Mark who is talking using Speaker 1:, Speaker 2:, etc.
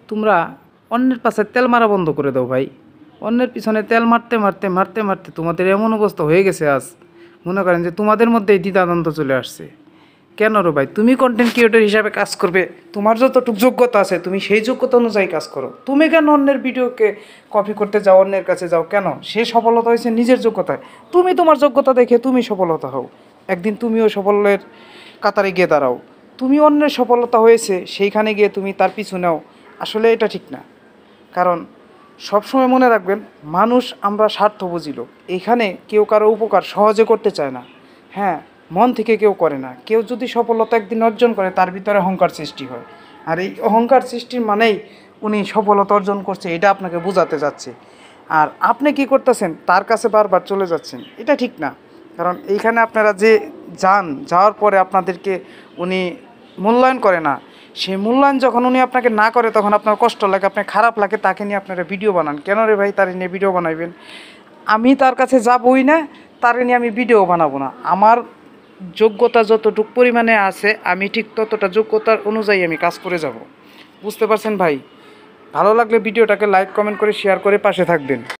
Speaker 1: তোমরা অন্যের পাশে তেল মারা বন্ধ করে দাও ভাই। অন্যের পিছনে তেল মারতে মারতে মারতে মারতে তোমাদের এমন অবস্থা হয়ে গেছে আজ, মনে করেন যে তোমাদের মধ্যে এই দ্বিধাদ্বন্দ্ব চলে আসছে। কেন রে ভাই? তুমি কন্টেন্ট ক্রিয়েটর হিসাবে কাজ করবে, তোমার যতটুকু যোগ্যতা আছে তুমি সেই যোগ্যতা অনুযায়ী কাজ করো। তুমি কেন অন্যের ভিডিওকে কপি করতে যাও, অন্যের কাছে যাও কেন? সে সফলতা হয়েছে নিজের যোগ্যতায়, তুমি তোমার যোগ্যতা দেখে তুমি সফলতা হও। একদিন তুমিও সফলের কাতারে গিয়ে দাঁড়াও। তুমি অন্যের সফলতা হয়েছে সেইখানে গিয়ে তুমি তার পিছু নাও, আসলে এটা ঠিক না। কারণ সবসময় মনে রাখবেন, মানুষ আমরা স্বার্থবোধী লোক। এখানে কেউ কারো উপকার সহজে করতে চায় না। হ্যাঁ, মন থেকে কেউ করে না। কেউ যদি সফলতা একদিন অর্জন করে তার ভিতরে অহংকার সৃষ্টি হয়, আর এই অহংকার সৃষ্টির মানেই উনি সফলতা অর্জন করছে এটা আপনাকে বোঝাতে যাচ্ছে। আর আপনি কি করতেছেন? তার কাছে বারবার চলে যাচ্ছেন, এটা ঠিক না। কারণ এইখানে আপনারা যে যাওয়ার পরে আপনাদেরকে উনি মূল্যায়ন করে না। সেই মূল্যায়ন যখন উনি আপনাকে না করে তখন আপনার কষ্ট লাগে, আপনার খারাপ লাগে, তাকে নিয়ে আপনারা ভিডিও বানান। কেন রে ভাই তার নিয়ে ভিডিও বানাইবেন? আমি তার কাছে যাবই না, তার নিয়ে আমি ভিডিও বানাবো না। আমার যোগ্যতা যতটুকু পরিমাণে আছে আমি ঠিক ততটা যোগ্যতার অনুযায়ী আমি কাজ করে যাব। বুঝতে পারছেন ভাই? ভালো লাগলে ভিডিওটাকে লাইক কমেন্ট করে শেয়ার করে পাশে থাকবেন।